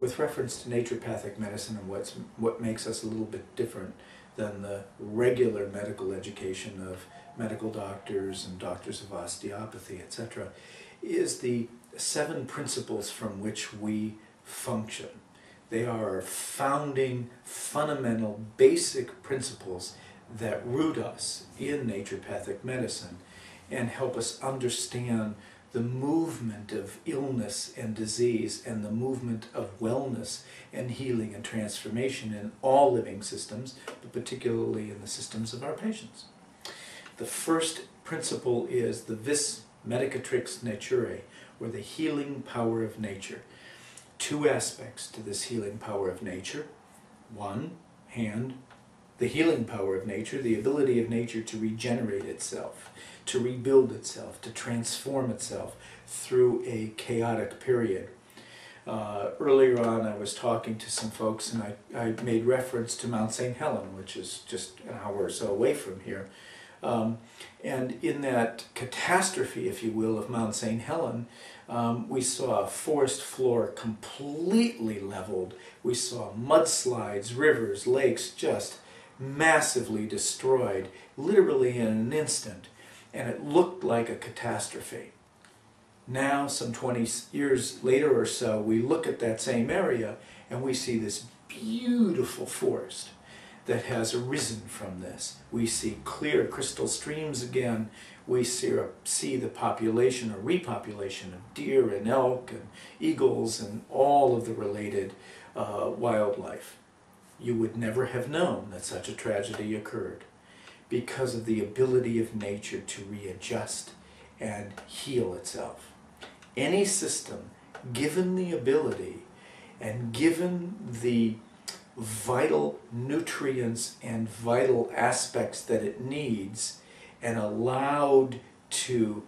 with reference to naturopathic medicine and what makes us a little bit different than the regular medical education of medical doctors and doctors of osteopathy, etc., is the 7 principles from which we function. They are our founding, fundamental, basic principles that root us in naturopathic medicine and help us understand the movement of illness and disease and the movement of wellness and healing and transformation in all living systems, but particularly in the systems of our patients. The first principle is the vis medicatrix naturae, or the healing power of nature. 2 aspects to this healing power of nature. One hand, the healing power of nature, the ability of nature to regenerate itself, to rebuild itself, to transform itself through a chaotic period. Earlier on I was talking to some folks and I made reference to Mount St. Helen, which is just an hour or so away from here. And in that catastrophe, if you will, of Mount St. Helen, we saw a forest floor completely leveled. We saw mudslides, rivers, lakes just massively destroyed, literally in an instant. And it looked like a catastrophe. Now, some 20 years later or so, we look at that same area and we see this beautiful forest that has arisen from this. We see clear crystal streams again. We see the population or repopulation of deer and elk and eagles and all of the related wildlife. You would never have known that such a tragedy occurred because of the ability of nature to readjust and heal itself. Any system, given the ability and given the vital nutrients and vital aspects that it needs and allowed to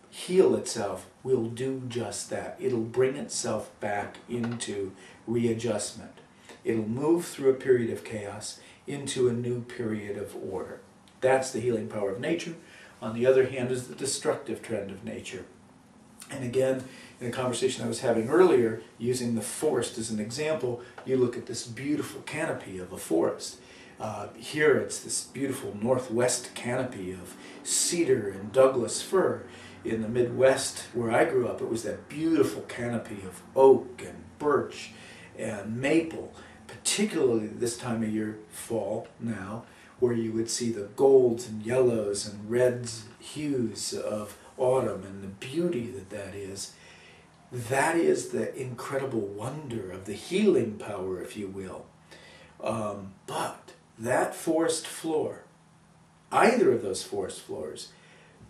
heal itself, will do just that. It'll bring itself back into readjustment. It'll move through a period of chaos into a new period of order. That's the healing power of nature. On the other hand is the destructive trend of nature. And again, in a conversation I was having earlier, using the forest as an example, you look at this beautiful canopy of a forest. Here it's this beautiful northwest canopy of cedar and Douglas fir. In the Midwest, where I grew up, it was that beautiful canopy of oak and birch and maple, particularly this time of year, fall now, where you would see the golds and yellows and reds hues of autumn and the beauty that is. That is the incredible wonder of the healing power, if you will. But that forest floor, either of those forest floors,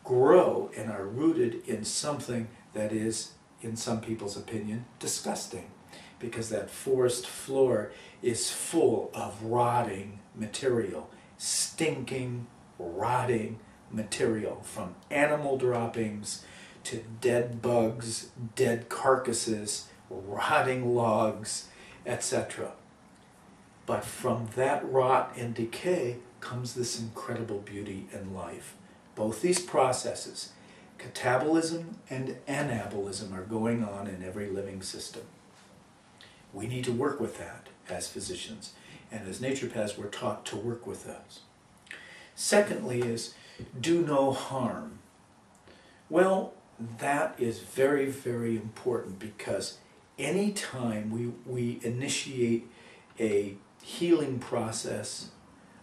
grow and are rooted in something that is, in some people's opinion, disgusting. Because that forest floor is full of rotting material, stinking, rotting material, from animal droppings to dead bugs, dead carcasses, rotting logs, etc. But from that rot and decay comes this incredible beauty and life. Both these processes, catabolism and anabolism, are going on in every living system. We need to work with that as physicians, and as naturopaths we're taught to work with those. Secondly is, do no harm. Well, that is very, very important, because anytime we initiate a healing process,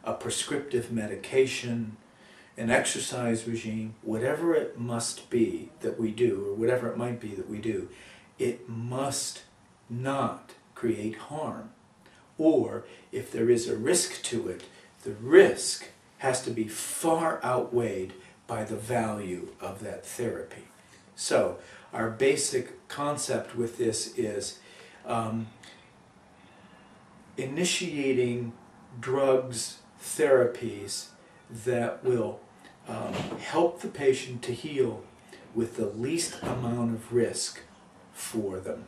a prescriptive medication, an exercise regime, whatever it must be that we do, or whatever it might be that we do, it must not create harm. Or if there is a risk to it, the risk has to be far outweighed by the value of that therapy. So our basic concept with this is initiating drugs, therapies that will help the patient to heal with the least amount of risk for them.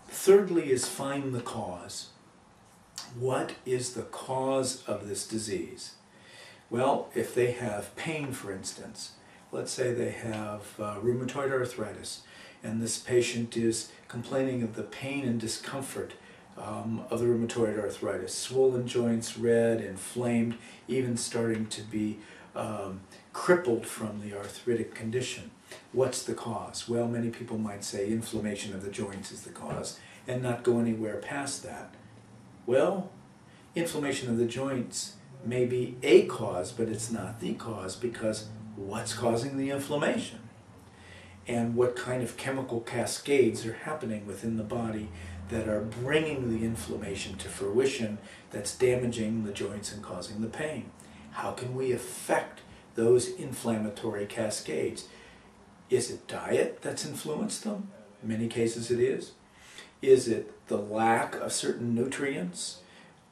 Thirdly is find the cause. What is the cause of this disease? Well, if they have pain, for instance, let's say they have rheumatoid arthritis, and this patient is complaining of the pain and discomfort of the rheumatoid arthritis. Swollen joints, red, inflamed, even starting to be crippled from the arthritic condition. What's the cause? Well, many people might say inflammation of the joints is the cause and not go anywhere past that. Well, inflammation of the joints may be a cause, but it's not the cause, because what's causing the inflammation? And what kind of chemical cascades are happening within the body that are bringing the inflammation to fruition that's damaging the joints and causing the pain? How can we affect those inflammatory cascades? Is it diet that's influenced them? In many cases it is. Is it the lack of certain nutrients?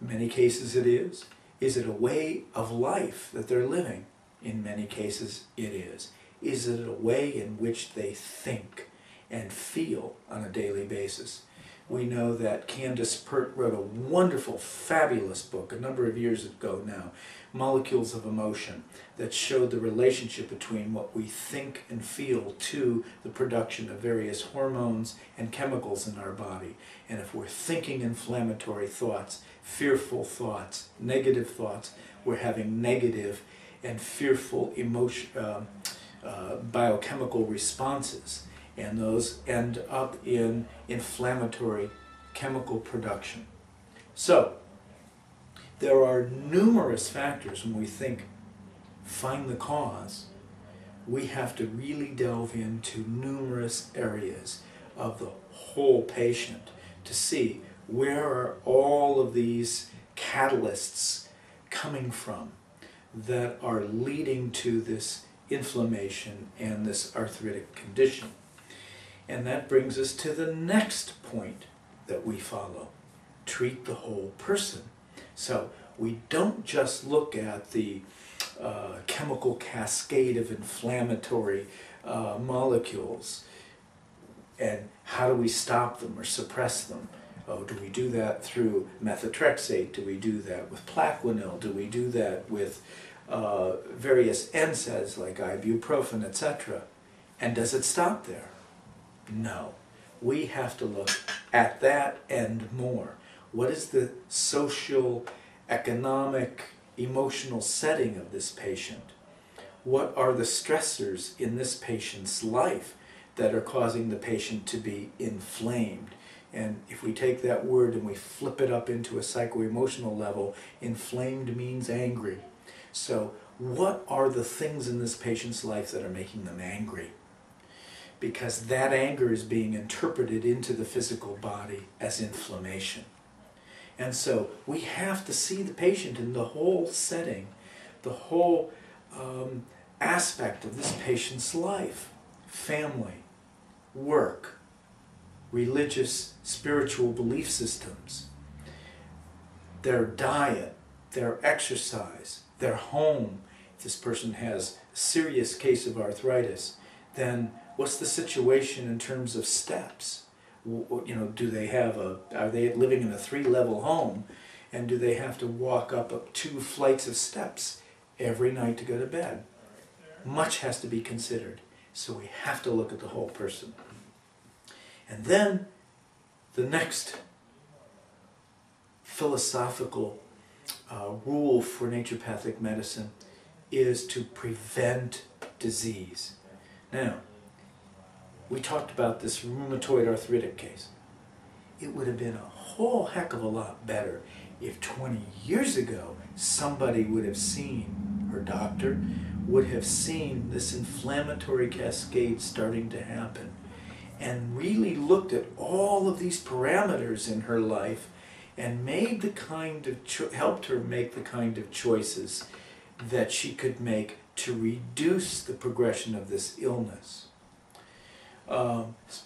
In many cases it is. Is it a way of life that they're living? In many cases it is. Is it a way in which they think and feel on a daily basis? We know that Candace Pert wrote a wonderful, fabulous book a number of years ago now, Molecules of Emotion, that showed the relationship between what we think and feel to the production of various hormones and chemicals in our body. And if we're thinking inflammatory thoughts, fearful thoughts, negative thoughts, we're having negative and fearful biochemical responses. And those end up in inflammatory chemical production. So, there are numerous factors when we find the cause. We have to really delve into numerous areas of the whole patient to see where are all of these catalysts coming from that are leading to this inflammation and this arthritic condition. And that brings us to the next point that we follow. Treat the whole person. So we don't just look at the chemical cascade of inflammatory molecules and how do we stop them or suppress them. Oh, do we do that through methotrexate? Do we do that with Plaquenil? Do we do that with various NSAIDs like ibuprofen, etc.? And does it stop there? No. We have to look at that and more. What is the social, economic, emotional setting of this patient? What are the stressors in this patient's life that are causing the patient to be inflamed? And if we take that word and we flip it up into a psycho-emotional level, inflamed means angry. So what are the things in this patient's life that are making them angry? Because that anger is being interpreted into the physical body as inflammation. And so we have to see the patient in the whole setting, the whole aspect of this patient's life. Family, work, religious, spiritual belief systems, their diet, their exercise, their home. If this person has a serious case of arthritis, then what's the situation in terms of steps? You know, are they living in a 3-level home, and do they have to walk up 2 flights of steps every night to go to bed? Much has to be considered. So we have to look at the whole person. And then the next philosophical rule for naturopathic medicine is to prevent disease. Now, we talked about this rheumatoid arthritic case. It would have been a whole heck of a lot better if 20 years ago somebody would have seen, her doctor would have seen this inflammatory cascade starting to happen and really looked at all of these parameters in her life and made the kind of helped her make the kind of choices that she could make to reduce the progression of this illness.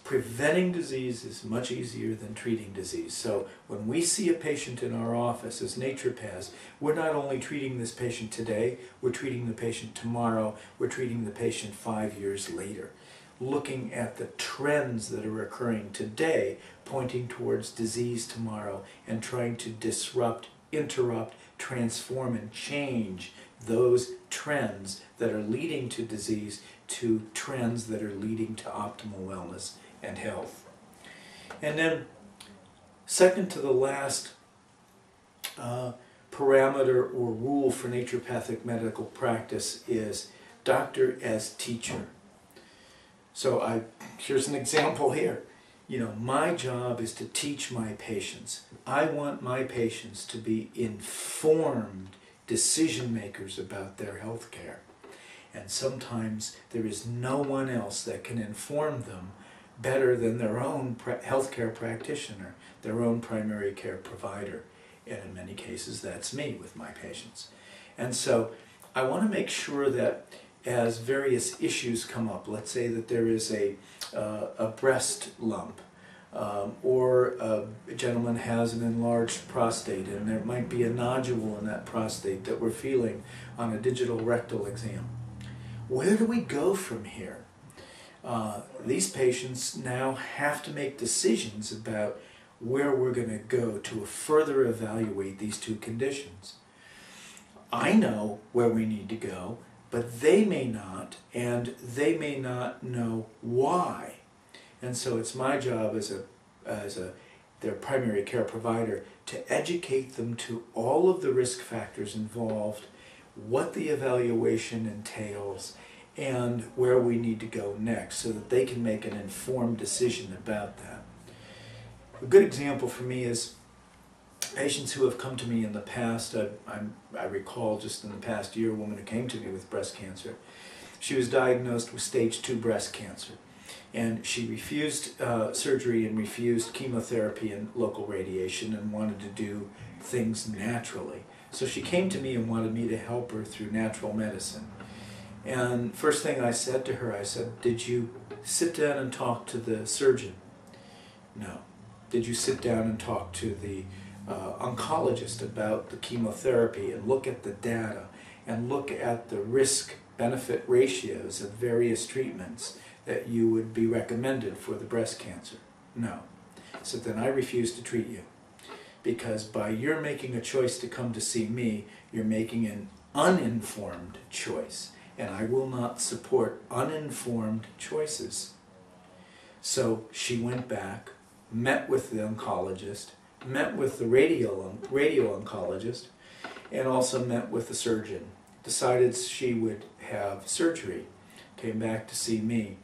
Preventing disease is much easier than treating disease. So when we see a patient in our office as naturopaths, we're not only treating this patient today, we're treating the patient tomorrow, we're treating the patient 5 years later. Looking at the trends that are occurring today, pointing towards disease tomorrow, and trying to disrupt, interrupt, transform, and change those trends that are leading to disease to trends that are leading to optimal wellness and health. And then second to the last parameter or rule for naturopathic medical practice is doctor as teacher. So here's an example here. You know, my job is to teach my patients. I want my patients to be informed decision makers about their health care. And sometimes there is no one else that can inform them better than their own healthcare practitioner, their own primary care provider. And in many cases, that's me with my patients. And so I want to make sure that as various issues come up, let's say that there is a breast lump, or a gentleman has an enlarged prostate, and there might be a nodule in that prostate that we're feeling on a digital rectal exam. Where do we go from here? These patients now have to make decisions about where we're going to go to further evaluate these two conditions. I know where we need to go, but they may not, and they may not know why. And so it's my job as their primary care provider to educate them to all of the risk factors involved, what the evaluation entails, and where we need to go next so that they can make an informed decision about that. A good example for me is patients who have come to me in the past. I recall just in the past year a woman who came to me with breast cancer. She was diagnosed with stage 2 breast cancer, and she refused surgery and refused chemotherapy and local radiation and wanted to do things naturally. So she came to me and wanted me to help her through natural medicine. And first thing I said to her, I said, "Did you sit down and talk to the surgeon?" "No." "Did you sit down and talk to the oncologist about the chemotherapy and look at the data and look at the risk-benefit ratios of various treatments that you would be recommended for the breast cancer?" "No." So then I refuse to treat you, because by your making a choice to come to see me, you're making an uninformed choice, and I will not support uninformed choices. So she went back, met with the oncologist, met with the radio oncologist, and also met with the surgeon. Decided she would have surgery, came back to see me,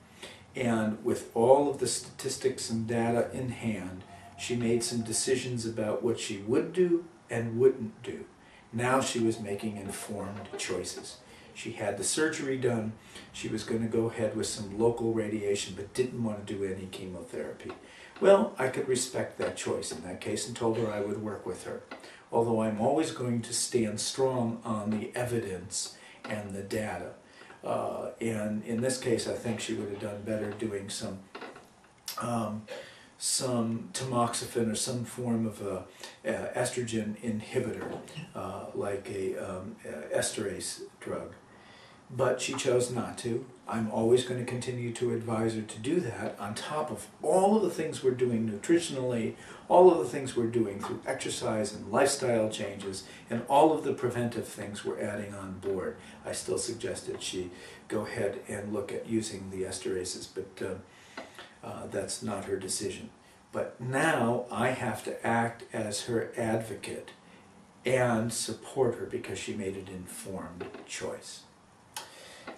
and with all of the statistics and data in hand, she made some decisions about what she would do and wouldn't do. Now she was making informed choices. She had the surgery done. She was going to go ahead with some local radiation, but didn't want to do any chemotherapy. Well, I could respect that choice in that case and told her I would work with her, although I'm always going to stand strong on the evidence and the data. And in this case, I think she would have done better doing some tamoxifen or some form of a estrogen inhibitor, like a esterase drug. But she chose not to. I'm always going to continue to advise her to do that on top of all of the things we're doing nutritionally, all of the things we're doing through exercise and lifestyle changes, and all of the preventive things we're adding on board. I still suggest that she go ahead and look at using the esterases, but that's not her decision. But now I have to act as her advocate and support her because she made an informed choice.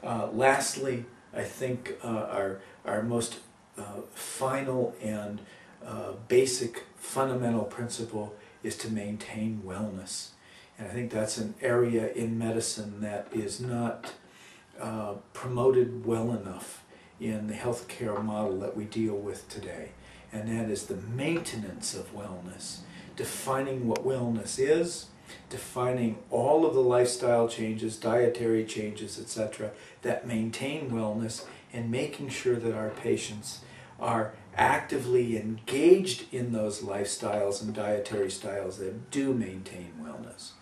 Lastly, I think our most final and basic fundamental principle is to maintain wellness. And I think that's an area in medicine that is not promoted well enough in the healthcare model that we deal with today. And that is the maintenance of wellness, defining what wellness is, defining all of the lifestyle changes, dietary changes, etc., that maintain wellness, and making sure that our patients are actively engaged in those lifestyles and dietary styles that do maintain wellness.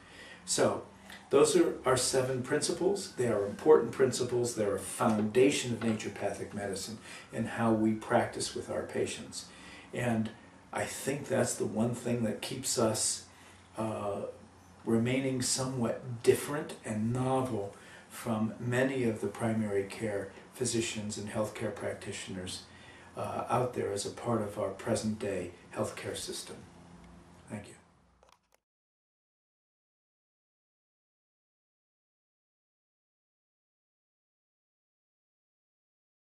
So, those are our 7 principles. They are important principles. They're a foundation of naturopathic medicine and how we practice with our patients. And I think that's the one thing that keeps us remaining somewhat different and novel from many of the primary care physicians and healthcare practitioners out there as a part of our present day healthcare system. Thank you.